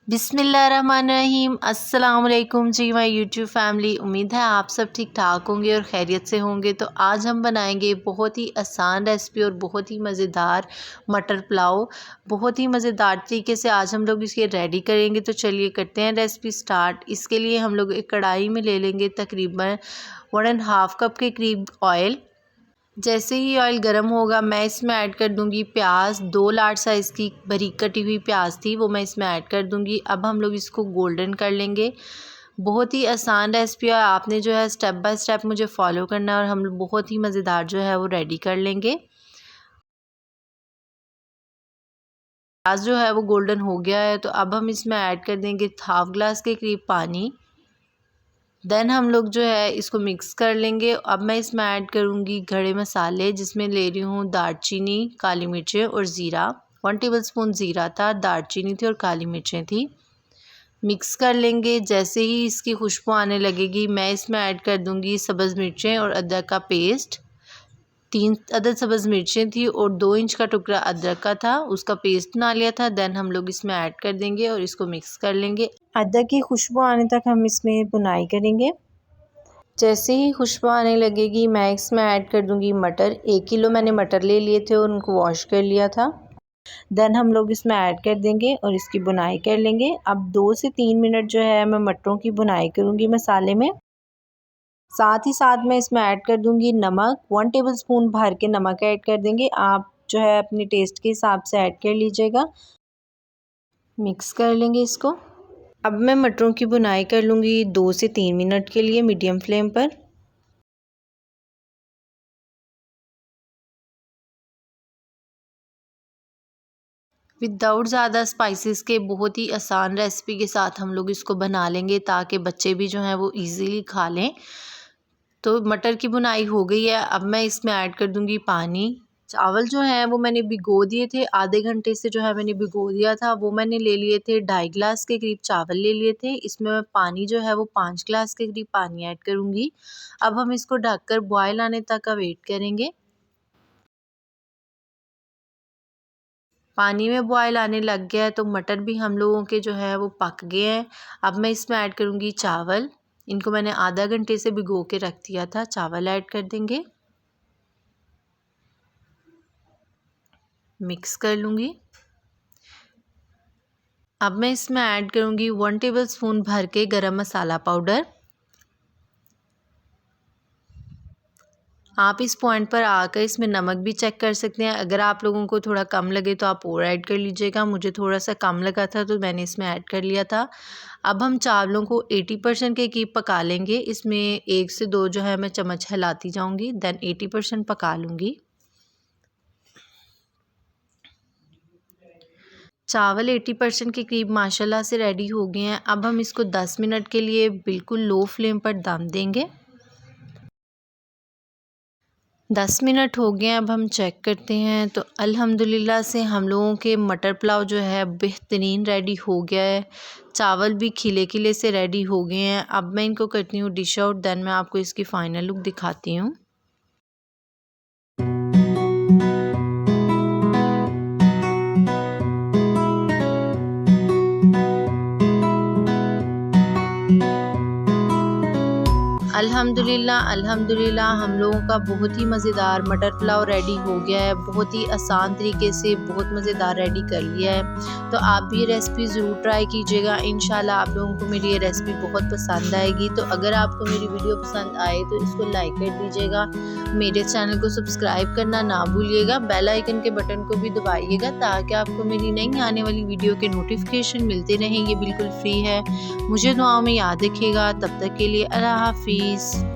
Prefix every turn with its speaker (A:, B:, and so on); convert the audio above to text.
A: बिस्मिल्लाहिर्रहमानिर्रहीम। अस्सलाम वालेकुम जी माय यूट्यूब फैमिली। उम्मीद है आप सब ठीक ठाक होंगे और खैरियत से होंगे। तो आज हम बनाएंगे बहुत ही आसान रेसिपी और बहुत ही मज़ेदार मटर पुलाव। बहुत ही मज़ेदार तरीके से आज हम लोग इसके रेडी करेंगे। तो चलिए करते हैं रेसिपी स्टार्ट। इसके लिए हम लोग एक कढ़ाई में ले लेंगे तकरीबन 1.5 कप के करीब ऑयल। जैसे ही ऑयल गर्म होगा मैं इसमें ऐड कर दूंगी प्याज। 2 लार्ज साइज़ की बारीक कटी हुई प्याज थी, वो मैं इसमें ऐड कर दूंगी। अब हम लोग इसको गोल्डन कर लेंगे। बहुत ही आसान रेसिपी है, आपने जो है स्टेप बाय स्टेप मुझे फॉलो करना है और हम बहुत ही मज़ेदार जो है वो रेडी कर लेंगे। प्याज जो है वो गोल्डन हो गया है, तो अब हम इसमें ऐड कर देंगे हाफ ग्लास के करीब पानी। देन हम लोग जो है इसको मिक्स कर लेंगे। अब मैं इसमें ऐड करूँगी खड़े मसाले, जिसमें ले रही हूँ दालचीनी, काली मिर्चें और ज़ीरा। 1 टेबलस्पून ज़ीरा था, दालचीनी थी और काली मिर्चें थी। मिक्स कर लेंगे। जैसे ही इसकी खुशबू आने लगेगी मैं इसमें ऐड कर दूँगी सब्ज़ मिर्चें और अदरक का पेस्ट। 3 अदद सब्ज़ मिर्चें थी और 2 इंच का टुकड़ा अदरक का था, उसका पेस्ट बना लिया था। देन हम लोग इसमें ऐड कर देंगे और इसको मिक्स कर लेंगे। अदरक की खुशबू आने तक हम इसमें भुनाई करेंगे। जैसे ही खुशबू आने लगेगी मैं इसमें ऐड कर दूंगी मटर। 1 किलो मैंने मटर ले लिए थे और उनको वॉश कर लिया था। देन हम लोग इसमें ऐड कर देंगे और इसकी बुनाई कर लेंगे। अब 2 से 3 मिनट जो है मैं मटरों की बुनाई करूंगी मसाले में। साथ ही साथ मैं इसमें ऐड कर दूंगी नमक। 1 टेबलस्पून भर के नमक ऐड कर देंगे। आप जो है अपने टेस्ट के हिसाब से ऐड कर लीजिएगा। मिक्स कर लेंगे इसको। अब मैं मटरों की बुनाई कर लूँगी 2 से 3 मिनट के लिए मीडियम फ्लेम पर। विदाउट ज़्यादा स्पाइसेस के बहुत ही आसान रेसिपी के साथ हम लोग इसको बना लेंगे, ताकि बच्चे भी जो हैं वो इजीली खा लें। तो मटर की बुनाई हो गई है। अब मैं इसमें ऐड कर दूँगी पानी। चावल जो हैं वो मैंने भिगो दिए थे, आधे घंटे से जो है मैंने भिगो दिया था। वो मैंने ले लिए थे 2.5 गिलास के करीब चावल ले लिए थे। इसमें मैं पानी जो है वो 5 गिलास के करीब पानी ऐड करूँगी। अब हम इसको ढककर बॉयल आने तक का वेट करेंगे। पानी में बॉयल आने लग गया है तो मटर भी हम लोगों के जो है वो पक गए हैं। अब मैं इसमें ऐड करूँगी चावल। इनको मैंने आधा घंटे से भिगो के रख दिया था। चावल ऐड कर देंगे, मिक्स कर लूँगी। अब मैं इसमें ऐड करूँगी 1 टेबलस्पून भर के गरम मसाला पाउडर। आप इस पॉइंट पर आकर इसमें नमक भी चेक कर सकते हैं। अगर आप लोगों को थोड़ा कम लगे तो आप और ऐड कर लीजिएगा। मुझे थोड़ा सा कम लगा था तो मैंने इसमें ऐड कर लिया था। अब हम चावलों को 80% के करीब पका लेंगे। इसमें 1 से 2 जो है मैं चम्मच हिलाती जाऊंगी। देन 80% पका लूँगी। चावल 80% के करीब माशाल्लाह से रेडी हो गए हैं। अब हम इसको 10 मिनट के लिए बिल्कुल लो फ्लेम पर दम देंगे। 10 मिनट हो गए हैं। अब हम चेक करते हैं तो अल्हम्दुलिल्लाह से हम लोगों के मटर पुलाव जो है बेहतरीन रेडी हो गया है। चावल भी खिले खिले से रेडी हो गए हैं। अब मैं इनको करती हूँ डिश आउट। देन मैं आपको इसकी फ़ाइनल लुक दिखाती हूँ। अल्हम्दुलिल्लाह हम लोगों का बहुत ही मज़ेदार मटर पुलाव रेडी हो गया है। बहुत ही आसान तरीके से बहुत मज़ेदार रेडी कर लिया है। तो आप भी ये रेसिपी ज़रूर ट्राई कीजिएगा। इंशाल्लाह आप लोगों को मेरी ये रेसिपी बहुत पसंद आएगी। तो अगर आपको मेरी वीडियो पसंद आए तो इसको लाइक कर दीजिएगा। मेरे चैनल को सब्सक्राइब करना ना भूलिएगा। बेल आइकन के बटन को भी दबाइएगा, ताकि आपको मेरी नई आने वाली वीडियो के नोटिफिकेशन मिलते रहें। ये बिल्कुल फ्री है। मुझे दुआओं में याद रखिएगा। तब तक के लिए अल्लाह हाफिज़।